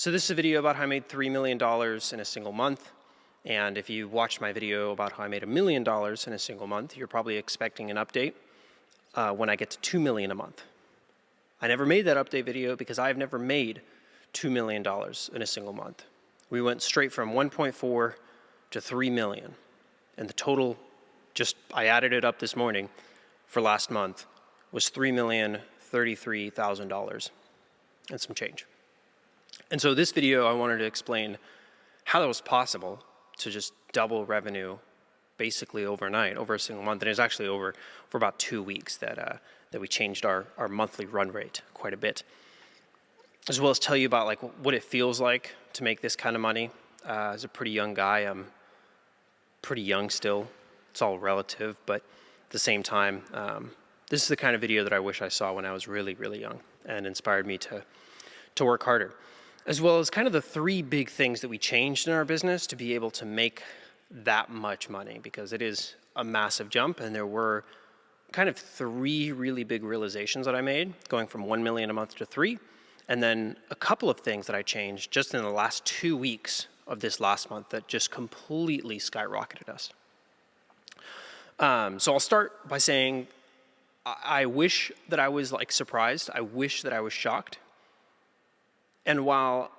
So this is a video about how I made $3 million in a single month. And if you watched my video about how I made $1 million in a single month, you're probably expecting an update when I get to 2 million a month. I never made that update video because I've never made $2 million in a single month. We went straight from 1.4 to 3 million. And the total, I added it up this morning for last month, was $3,033,000 and some change. And so this video, I wanted to explain how that was possible to just double revenue basically overnight, over a single month. And it was actually over for about 2 weeks that we changed our monthly run rate quite a bit. As well as tell you about what it feels like to make this kind of money. As a pretty young guy, I'm pretty young still. It's all relative, but at the same time, this is the kind of video that I wish I saw when I was really, really young and inspired me to work harder. As well as kind of the 3 big things that we changed in our business to be able to make that much money, because it is a massive jump, and there were kind of 3 really big realizations that I made, going from 1 million a month to 3, and then a couple of things that I changed just in the last 2 weeks of this last month that just completely skyrocketed us. So I'll start by saying I wish that I was surprised. I wish that I was shocked. And while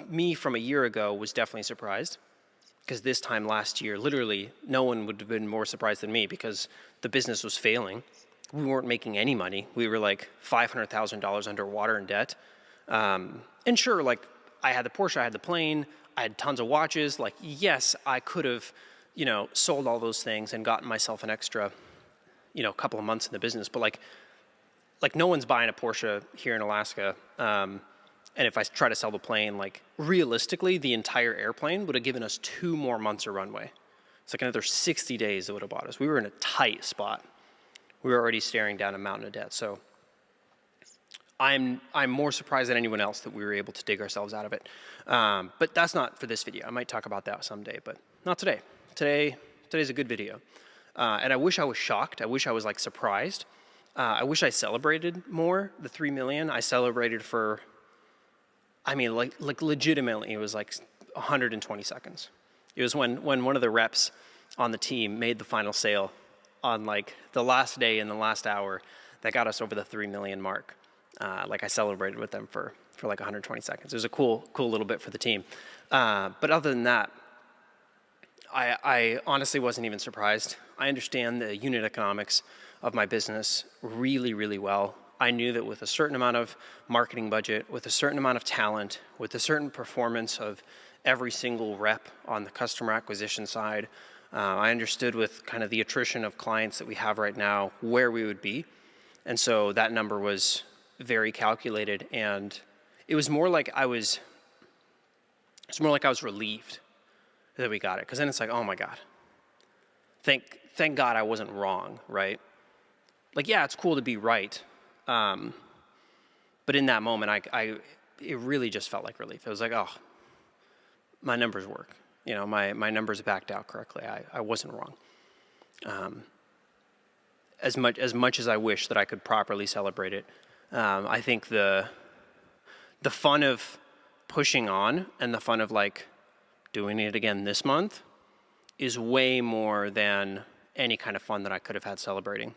me from a year ago was definitely surprised, because this time last year, literally no one would have been more surprised than me because the business was failing. We weren't making any money. We were $500,000 underwater in debt. And sure, I had the Porsche, I had the plane, I had tons of watches. Yes, I could have, sold all those things and gotten myself an extra, couple of months in the business. But no one's buying a Porsche here in Alaska. And if I try to sell the plane, realistically, the entire airplane would have given us 2 more months of runway. It's another 60 days it would have bought us. We were in a tight spot. We were already staring down a mountain of debt. So I'm more surprised than anyone else that we were able to dig ourselves out of it. But that's not for this video. I might talk about that someday, but not today. Today's a good video. And I wish I was shocked. I wish I was surprised. I wish I celebrated more. The 3 million, I celebrated for, legitimately, it was 120 seconds. It was when one of the reps on the team made the final sale on the last day in the last hour that got us over the 3 million mark. I celebrated with them for 120 seconds. It was a cool little bit for the team. But other than that, I honestly wasn't even surprised. I understand the unit economics of my business really, really well. I knew that with a certain amount of marketing budget, with a certain amount of talent, with a certain performance of every single rep on the customer acquisition side, I understood with kind of the attrition of clients that we have right now where we would be. And so that number was very calculated, and it was more like I was relieved that we got it, because then it's oh my God, thank God I wasn't wrong, right? Yeah, it's cool to be right. But in that moment, it really just felt like relief. It was oh, my numbers work. My numbers backed out correctly. I wasn't wrong. As much as I wish that I could properly celebrate it, I think the fun of pushing on and the fun of doing it again this month is way more than any kind of fun that I could have had celebrating.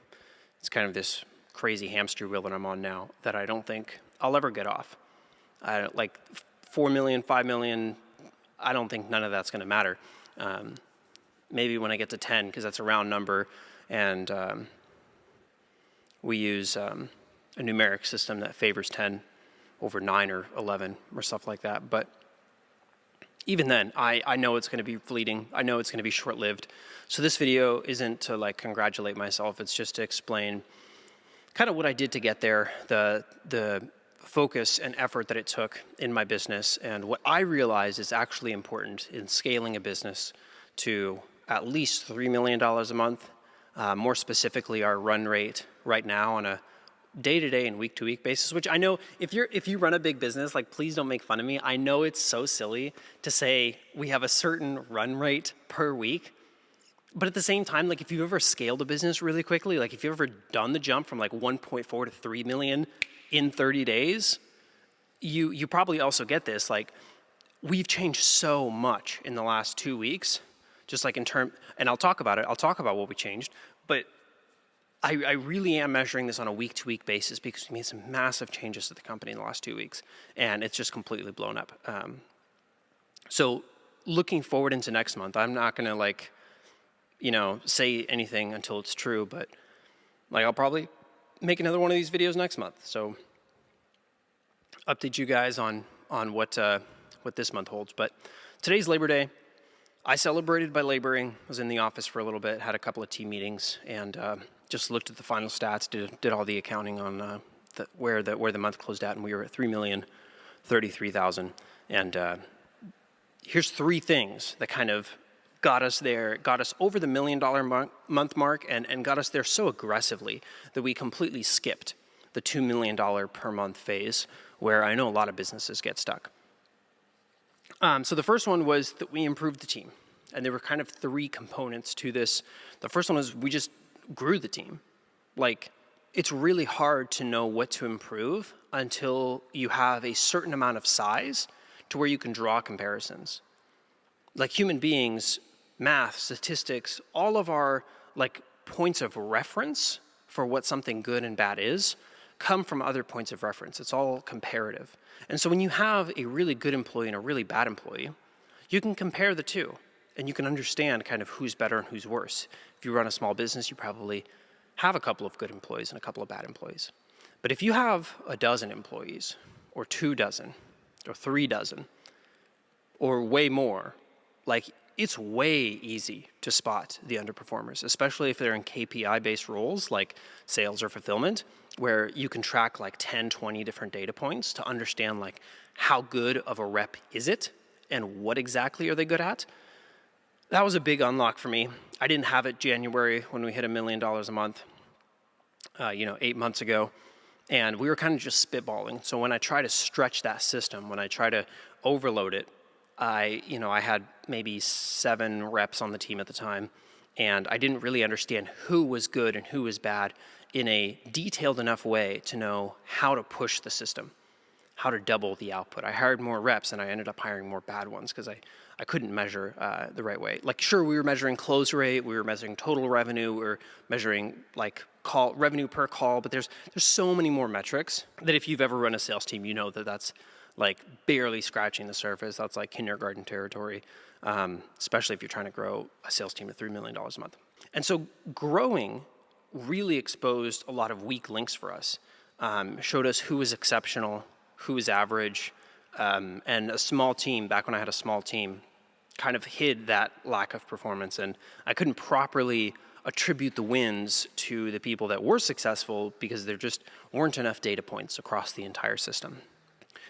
It's kind of this crazy hamster wheel that I'm on now that I don't think I'll ever get off. 4 million, 5 million, I don't think none of that's going to matter. Maybe when I get to 10, because that's a round number, and we use a numeric system that favors 10 over 9 or 11 or stuff like that. But even then, I know it's going to be fleeting. I know it's going to be short-lived. So this video isn't to congratulate myself. It's just to explain kind of what I did to get there, the focus and effort that it took in my business, and what I realize is actually important in scaling a business to at least $3 million a month. More specifically, our run rate right now on a day-to-day and week-to-week basis, which I know if you run a big business, please don't make fun of me. I know it's so silly to say we have a certain run rate per week, but at the same time, if you've ever scaled a business really quickly, if you've ever done the jump from 1.4 to 3 million in 30 days, you probably also get this, like, we've changed so much in the last 2 weeks, just like and I'll talk about it. I'll talk about what we changed, but I really am measuring this on a week-to-week basis because we made some massive changes to the company in the last 2 weeks, and it's just completely blown up. So looking forward into next month, I'm not gonna say anything until it's true, but I'll probably make another one of these videos next month. So update you guys on what this month holds. But today's Labor Day. I celebrated by laboring. Was in the office for a little bit, had a couple of team meetings, and just looked at the final stats. Did all the accounting on where the month closed at, and we were at 3,033,000. And here's 3 things that kind of got us there, got us over the $1 million month mark, and got us there so aggressively that we completely skipped the $2 million per month phase, where I know a lot of businesses get stuck. So the first one was that we improved the team, and there were kind of 3 components to this. The first one was we just grew the team. It's really hard to know what to improve until you have a certain amount of size to where you can draw comparisons. Like human beings, math, statistics, all of our points of reference for what something good and bad is come from other points of reference. It's all comparative. And so when you have a really good employee and a really bad employee, you can compare the two, and you can understand kind of who's better and who's worse. If you run a small business, you probably have a couple of good employees and a couple of bad employees. But if you have a dozen employees, or 2 dozen, or 3 dozen, or way more, it's way easy to spot the underperformers, especially if they're in KPI-based roles like sales or fulfillment, where you can track 10, 20 different data points to understand how good of a rep is it and what exactly are they good at. That was a big unlock for me. I didn't have it January when we hit $1 million a month, 8 months ago, and we were kind of just spitballing. So when I try to stretch that system, when I try to overload it, I had maybe 7 reps on the team at the time, and I didn't really understand who was good and who was bad in a detailed enough way to know how to push the system, how to double the output. I hired more reps, and I ended up hiring more bad ones because I couldn't measure the right way. Sure, we were measuring close rate, we were measuring total revenue, we were measuring revenue per call, but there's so many more metrics that if you've ever run a sales team, you know that's barely scratching the surface. That's kindergarten territory, especially if you're trying to grow a sales team to $3 million a month. And so growing really exposed a lot of weak links for us, showed us who was exceptional, who was average, and a small team, back when I had a small team, kind of hid that lack of performance, and I couldn't properly attribute the wins to the people that were successful because there just weren't enough data points across the entire system.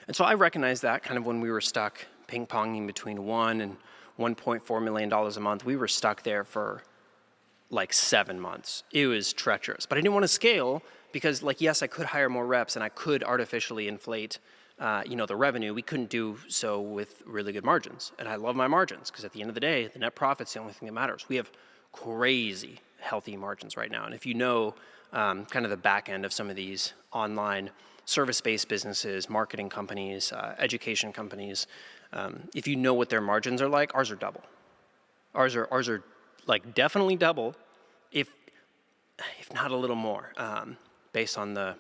And so I recognized that kind of when we were stuck ping-ponging between $1 and $1.4 million a month. We were stuck there for 7 months. It was treacherous, but I didn't want to scale because yes, I could hire more reps and I could artificially inflate the revenue. We couldn't do so with really good margins. And I love my margins because at the end of the day, the net profit's the only thing that matters. We have crazy healthy margins right now. And if you know kind of the back end of some of these online service-based businesses, marketing companies, education companies, if you know what their margins are like, ours are double. Ours are definitely double, if not a little more, based on the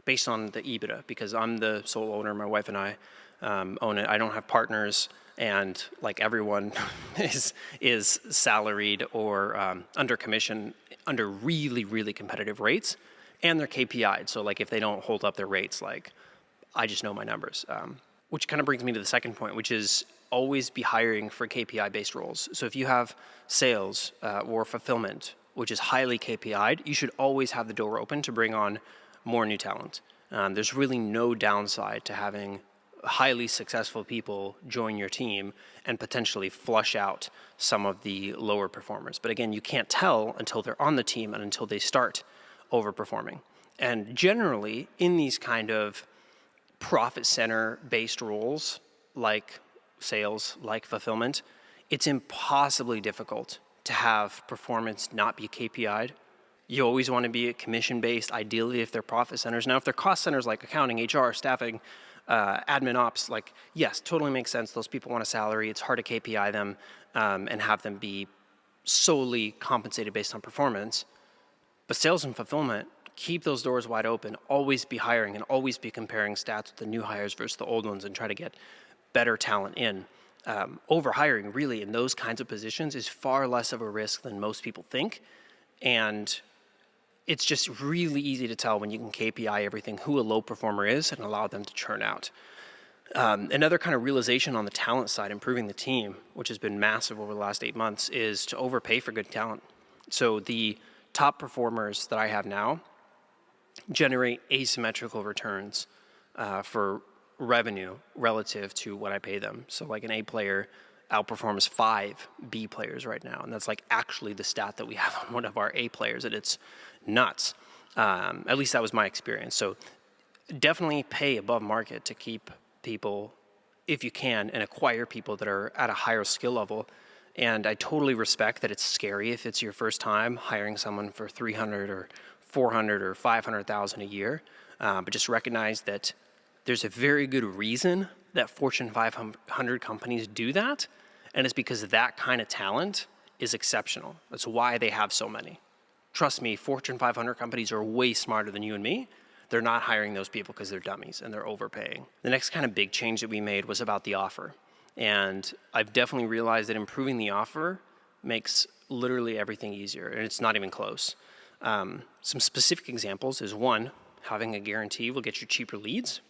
EBITDA, because I'm the sole owner. My wife and I own it. I don't have partners, and everyone is salaried or under commission under really, really competitive rates, and they're KPI'd. So if they don't hold up their rates, I just know my numbers. Which kind of brings me to the second point, which is always be hiring for KPI-based roles. So if you have sales or fulfillment, which is highly KPI'd, you should always have the door open to bring on more new talent. There's really no downside to having highly successful people join your team and potentially flush out some of the lower performers. But again, you can't tell until they're on the team and until they start overperforming. And generally, in these kind of profit center based roles like sales, like fulfillment, it's impossibly difficult to have performance not be KPI'd. You always want to be commission based, ideally if they're profit centers. Now, if they're cost centers like accounting, HR, staffing, admin ops, like, yes, totally makes sense. Those people want a salary. It's hard to KPI them and have them be solely compensated based on performance. But sales and fulfillment, keep those doors wide open. Always be hiring and always be comparing stats with the new hires versus the old ones and try to get better talent in. Overhiring really in those kinds of positions is far less of a risk than most people think. And it's just really easy to tell when you can KPI everything who a low performer is and allow them to churn out. Another kind of realization on the talent side, improving the team, which has been massive over the last 8 months, is to overpay for good talent. So the top performers that I have now generate asymmetrical returns for revenue relative to what I pay them. So like an A player outperforms 5 B players right now. And that's like actually the stat that we have on one of our A players, and it's nuts. At least that was my experience. So definitely pay above market to keep people if you can and acquire people that are at a higher skill level. And I totally respect that it's scary if it's your first time hiring someone for 300 or 400 or 500,000 a year. But just recognize that there's a very good reason that Fortune 500 companies do that. And it's because that kind of talent is exceptional. That's why they have so many. Trust me, Fortune 500 companies are way smarter than you and me. They're not hiring those people because they're dummies and they're overpaying. The next kind of big change that we made was about the offer. And I've definitely realized that improving the offer makes literally everything easier, and it's not even close. Some specific examples is one, having a guarantee will get you cheaper leads.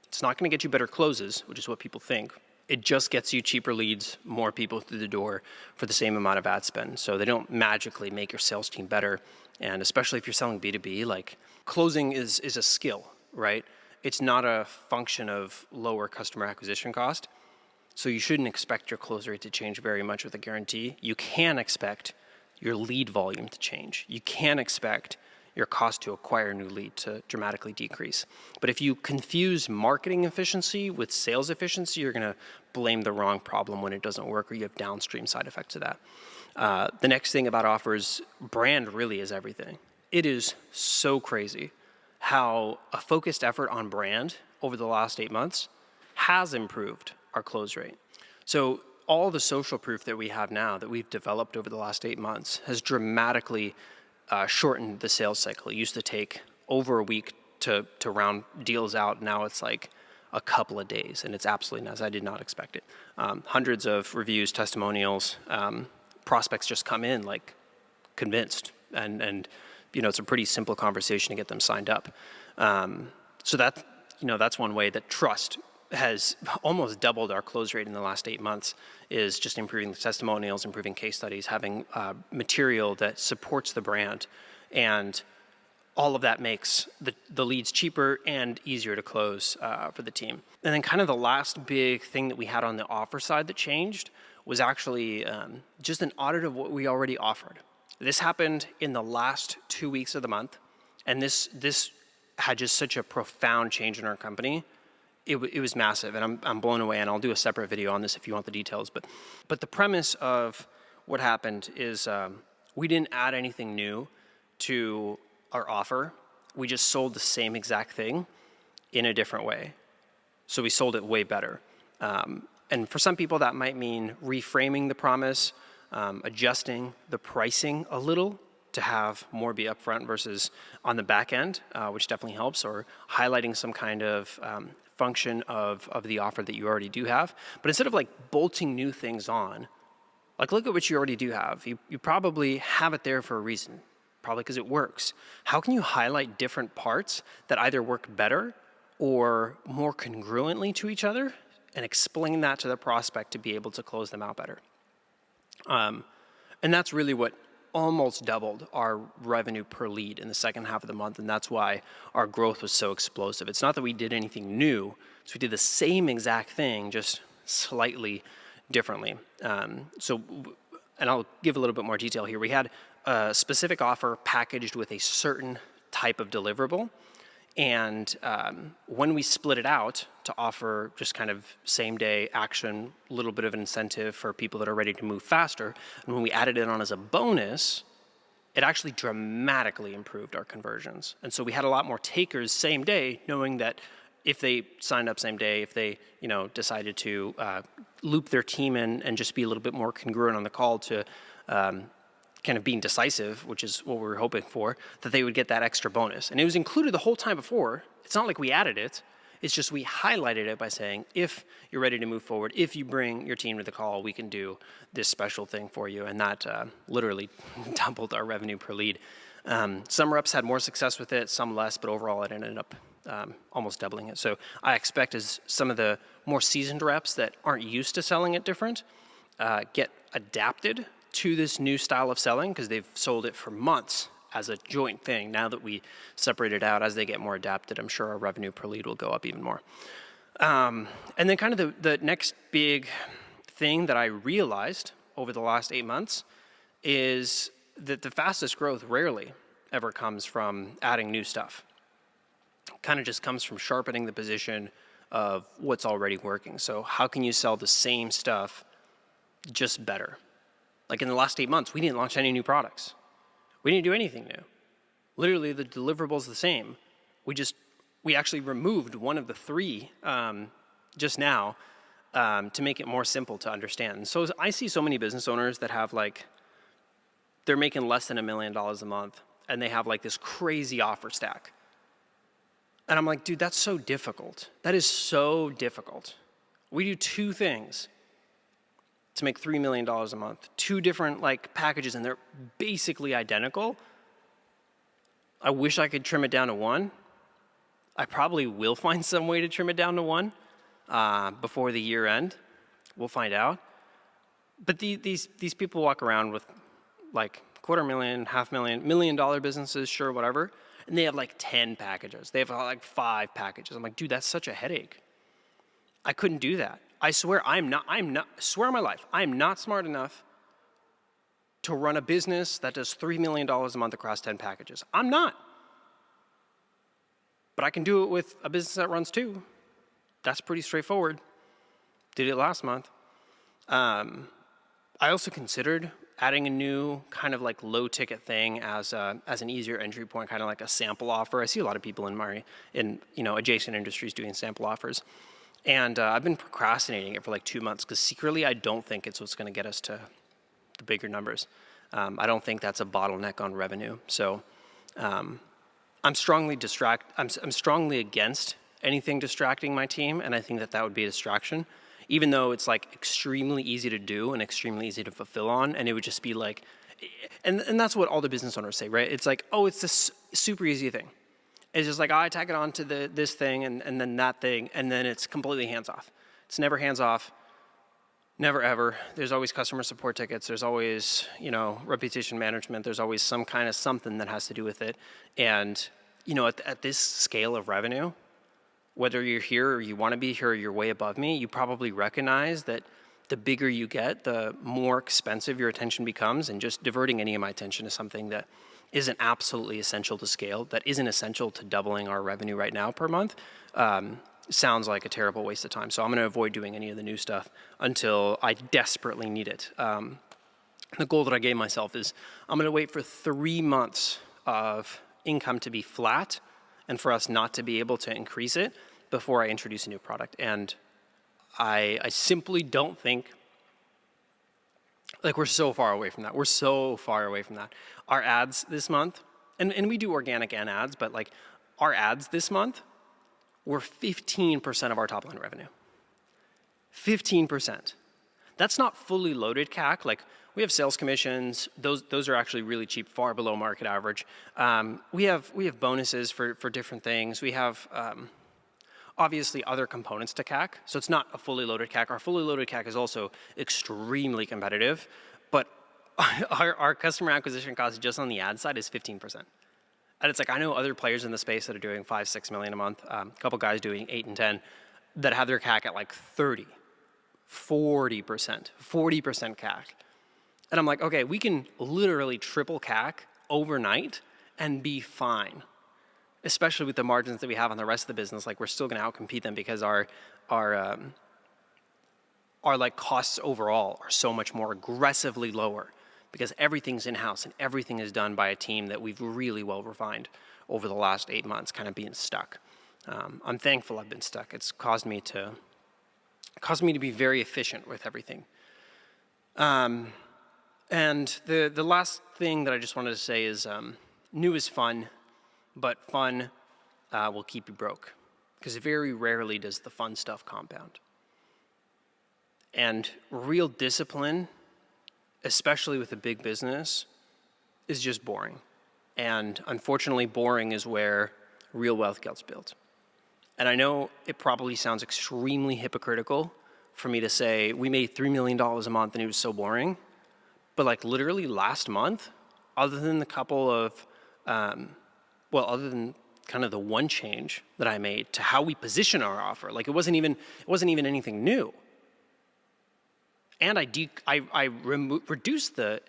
It's not going to get you better closes, which is what people think. It just gets you cheaper leads, more people through the door for the same amount of ad spend. So they don't magically make your sales team better. And especially if you're selling B2B, like closing is a skill, right? It's not a function of lower customer acquisition cost. So you shouldn't expect your close rate to change very much with a guarantee. You can expect your lead volume to change. You can expect your cost to acquire a new lead to dramatically decrease. But if you confuse marketing efficiency with sales efficiency, you're going to blame the wrong problem when it doesn't work, or you have downstream side effects of that. The next thing about offers, brand really is everything. It is so crazy how a focused effort on brand over the last 8 months has improved our close rate. So all the social proof that we have now that we've developed over the last 8 months has dramatically shortened the sales cycle. It used to take over a week to round deals out. Now it's like a couple of days, and it's absolutely nuts. I did not expect it. Hundreds of reviews, testimonials, prospects just come in like convinced, and it's a pretty simple conversation to get them signed up. So that's one way that trust has almost doubled our close rate in the last 8 months, is just improving the testimonials, improving case studies, having material that supports the brand. And all of that makes the leads cheaper and easier to close for the team. And then kind of the last big thing that we had on the offer side that changed was actually just an audit of what we already offered. This happened in the last 2 weeks of the month, and this had just such a profound change in our company. It was massive, and I'm blown away, and I'll do a separate video on this if you want the details. But the premise of what happened is we didn't add anything new to our offer. We just sold the same exact thing in a different way. So we sold it way better. And for some people, that might mean reframing the promise, adjusting the pricing a little to have more be upfront versus on the back end, which definitely helps, or highlighting some kind of function of the offer that you already do have. But instead of like bolting new things on, like look at what you already do have. You probably have it there for a reason, probably because it works. How can you highlight different parts that either work better or more congruently to each other and explain that to the prospect to be able to close them out better? And that's really what almost doubled our revenue per lead in the second half of the month, and that's why our growth was so explosive. It's not that we did anything new, so we did the same exact thing, just slightly differently. And I'll give a little bit more detail here. We had a specific offer packaged with a certain type of deliverable, and when we split it out to offer just kind of same-day action, a little bit of an incentive for people that are ready to move faster, and when we added it on as a bonus, it actually dramatically improved our conversions. And so we had a lot more takers same day, knowing that if they signed up same day, if they, decided to loop their team in and just be a little bit more congruent on the call to kind of being decisive, which is what we were hoping for, that they would get that extra bonus. And it was included the whole time before. It's not like we added it. It's just we highlighted it by saying, if you're ready to move forward, if you bring your team to the call, we can do this special thing for you. And that literally doubled our revenue per lead. Some reps had more success with it, some less, but overall it ended up almost doubling it. So I expect as some of the more seasoned reps that aren't used to selling it different get adapted to this new style of selling, because they've sold it for months as a joint thing. Now that we separate it out, as they get more adapted, I'm sure our revenue per lead will go up even more. And then kind of the next big thing that I realized over the last 8 months is that the fastest growth rarely ever comes from adding new stuff. It kind of just comes from sharpening the position of what's already working. So how can you sell the same stuff just better? Like in the last 8 months, we didn't launch any new products. We didn't do anything new. Literally, the deliverables the same. We actually removed one of the 3 just now to make it more simple to understand. And so I see so many business owners that have they're making less than $1 million a month, and they have this crazy offer stack. And I'm like, dude, that's so difficult. That is so difficult. We do 2 things to make $3 million a month. 2 different packages, and they're basically identical. I wish I could trim it down to 1. I probably will find some way to trim it down to 1 before the year end. We'll find out. But these people walk around with $250,000, $500,000, $1 million businesses, sure, whatever, and they have 10 packages. They have 5 packages. I'm like, dude, that's such a headache. I couldn't do that. I swear swear on my life, I am not smart enough to run a business that does $3 million a month across 10 packages. I'm not. But I can do it with a business that runs 2. That's pretty straightforward. Did it last month. I also considered adding a new kind of low ticket thing as an easier entry point, kind of like a sample offer. I see a lot of people in adjacent industries doing sample offers. And I've been procrastinating it for 2 months, because secretly I don't think it's what's going to get us to the bigger numbers. I don't think that's a bottleneck on revenue. So I'm strongly against anything distracting my team, and I think that would be a distraction, even though it's extremely easy to do and extremely easy to fulfill on, and it would just be and that's what all the business owners say, right? It's it's this super easy thing. It's just I tack it on to this thing and then that thing, and then it's completely hands-off. It's never hands-off, never ever. There's always customer support tickets. There's always, reputation management. There's always some kind of something that has to do with it. And, at this scale of revenue, whether you're here or you want to be here or you're way above me, you probably recognize that the bigger you get, the more expensive your attention becomes, and just diverting any of my attention to something that isn't absolutely essential to scale, that isn't essential to doubling our revenue right now per month, sounds like a terrible waste of time. So I'm going to avoid doing any of the new stuff until I desperately need it. The goal that I gave myself is I'm going to wait for 3 months of income to be flat and for us not to be able to increase it before I introduce a new product. And I simply don't think, we're so far away from that. We're so far away from that. Our ads this month, and we do organic and ads, but our ads this month were 15% of our top line revenue. 15%. That's not fully loaded CAC. We have sales commissions. Those are actually really cheap, far below market average. We have bonuses for different things. We have obviously other components to CAC, so it's not a fully loaded CAC. Our fully loaded CAC is also extremely competitive, but our customer acquisition cost just on the ad side is 15%. And it's I know other players in the space that are doing $5-6 million a month, a couple guys doing 8 and 10, that have their CAC at 30, 40%, 40% CAC. And I'm okay, we can literally triple CAC overnight and be fine. Especially with the margins that we have on the rest of the business, we're still going to outcompete them because our costs overall are so much more aggressively lower, because everything's in-house and everything is done by a team that we've really well refined over the last 8 months, kind of being stuck. I'm thankful I've been stuck. It's caused me to be very efficient with everything. And the last thing that I just wanted to say is new is fun, but fun will keep you broke, because very rarely does the fun stuff compound. And real discipline, especially with a big business, is just boring. And unfortunately, boring is where real wealth gets built. And I know it probably sounds extremely hypocritical for me to say we made $3 million a month and it was so boring. But like literally last month, other than the couple of, other than kind of the one change that I made to how we position our offer, like it wasn't even anything new. And I reduced the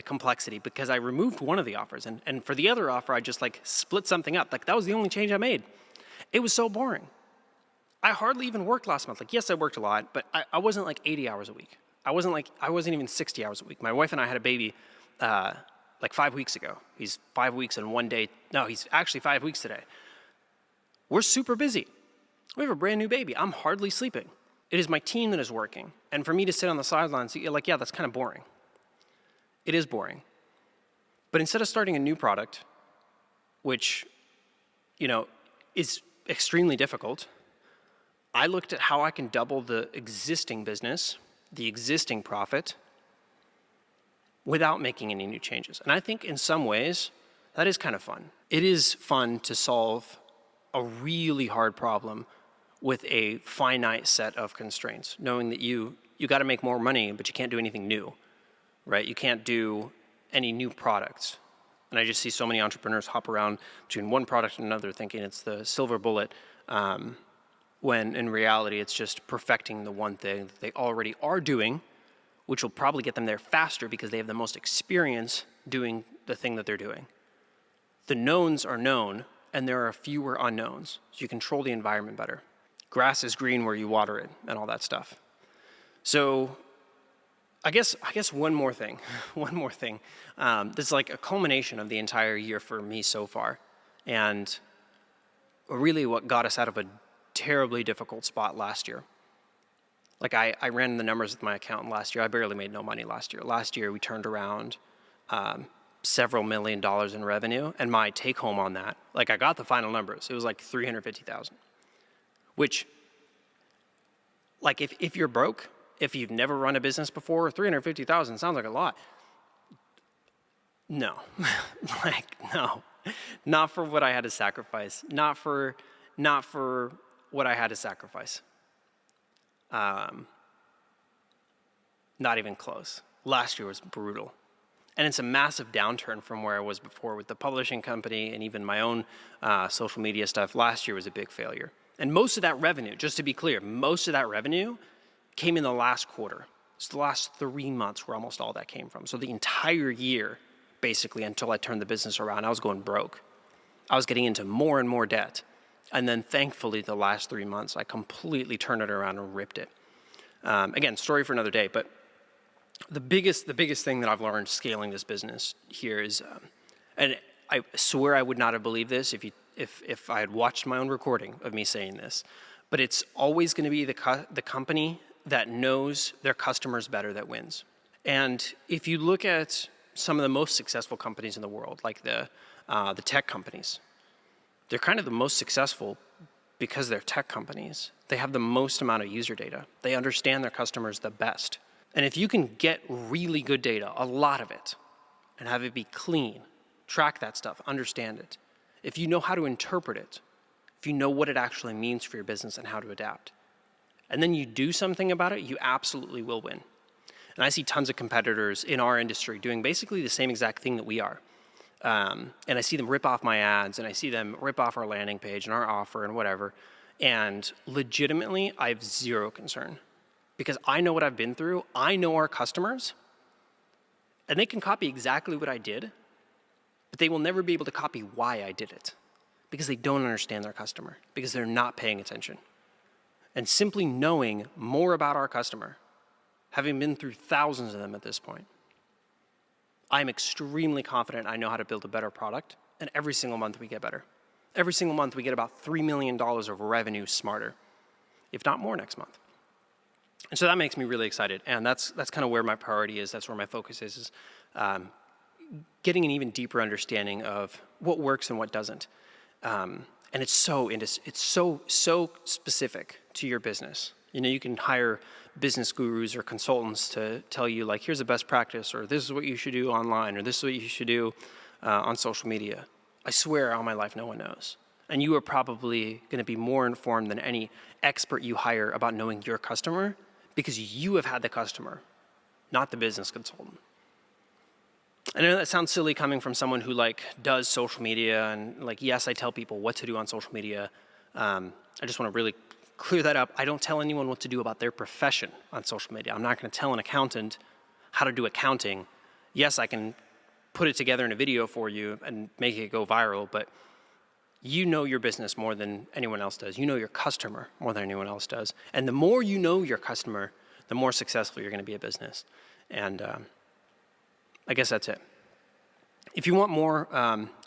complexity because I removed one of the offers, and for the other offer I just like split something up. Like that was the only change I made. It was so boring. I hardly even worked last month. Like yes, I worked a lot, but I wasn't like 80 hours a week. I wasn't even 60 hours a week. My wife and I had a baby like 5 weeks ago. He's 5 weeks and 1 day. No, he's actually 5 weeks today. We're super busy. We have a brand new baby. I'm hardly sleeping. It is my team that is working. And for me to sit on the sidelines, like, yeah, that's kind of boring. It is boring. But instead of starting a new product, which, is extremely difficult, I looked at how I can double the existing business, the existing profit, without making any new changes. And I think in some ways, that is kind of fun. It is fun to solve a really hard problem with a finite set of constraints, knowing that you got to make more money, but you can't do anything new, right? You can't do any new products. And I just see so many entrepreneurs hop around between one product and another thinking it's the silver bullet, when in reality it's just perfecting the one thing that they already are doing, which will probably get them there faster because they have the most experience doing the thing that they're doing. The knowns are known, and there are fewer unknowns, so you control the environment better. Grass is green where you water it, and all that stuff. So I guess one more thing. This is like a culmination of the entire year for me so far, and really what got us out of a terribly difficult spot last year. Like I ran the numbers with my accountant last year. I barely made no money last year. Last year we turned around several $1 million in revenue, and my take home on that, like I got the final numbers. It was like $350,000, which, like if you're broke, if you've never run a business before, $350,000 sounds like a lot. No, no, not for what I had to sacrifice. Not for what I had to sacrifice. Not even close. Last year was brutal. And it's a massive downturn from where I was before with the publishing company and even my own social media stuff. Last year was a big failure. And most of that revenue, just to be clear, most of that revenue came in the last quarter. It's the last 3 months where almost all that came from. So the entire year, basically, until I turned the business around, I was going broke. I was getting into more and more debt. And then thankfully, the last 3 months, I completely turned it around and ripped it. Again, story for another day, but the biggest thing that I've learned scaling this business here is, and I swear I would not have believed this if I had watched my own recording of me saying this, but it's always going to be the company that knows their customers better that wins. And if you look at some of the most successful companies in the world, like the tech companies, they're kind of the most successful because they're tech companies. They have the most amount of user data. They understand their customers the best. And if you can get really good data, a lot of it, and have it be clean, track that stuff, understand it, if you know how to interpret it, if you know what it actually means for your business and how to adapt, and then you do something about it, you absolutely will win. And I see tons of competitors in our industry doing basically the same exact thing that we are. And I see them rip off my ads, and I see them rip off our landing page and our offer and whatever. And legitimately, I have zero concern because I know what I've been through. I know our customers, and they can copy exactly what I did, but they will never be able to copy why I did it because they don't understand their customer, because they're not paying attention. And simply knowing more about our customer, having been through thousands of them at this point, I'm extremely confident I know how to build a better product, and every single month we get better. Every single month, we get about $3 million of revenue smarter, if not more next month. And so that makes me really excited. And that's kind of where my priority is. That's where my focus is getting an even deeper understanding of what works and what doesn't. And it's so specific to your business. You know, you can hire business gurus or consultants to tell you, like, here's a best practice, or this is what you should do online, or this is what you should do on social media. I swear all my life no one knows. And you are probably going to be more informed than any expert you hire about knowing your customer, because you have had the customer, not the business consultant. I know that sounds silly coming from someone who does social media, and yes, I tell people what to do on social media. I just want to really clear that up. I don't tell anyone what to do about their profession on social media. I'm not going to tell an accountant how to do accounting. Yes, I can put it together in a video for you and make it go viral, but you know your business more than anyone else does. You know your customer more than anyone else does. And the more you know your customer, the more successful you're going to be a business. And I guess that's it. If you want more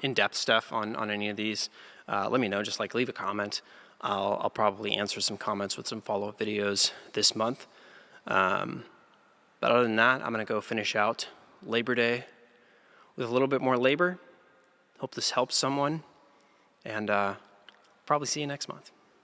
in-depth stuff on any of these, let me know. Just leave a comment. I'll probably answer some comments with some follow-up videos this month. But other than that, I'm going to go finish out Labor Day with a little bit more labor. Hope this helps someone. And probably see you next month.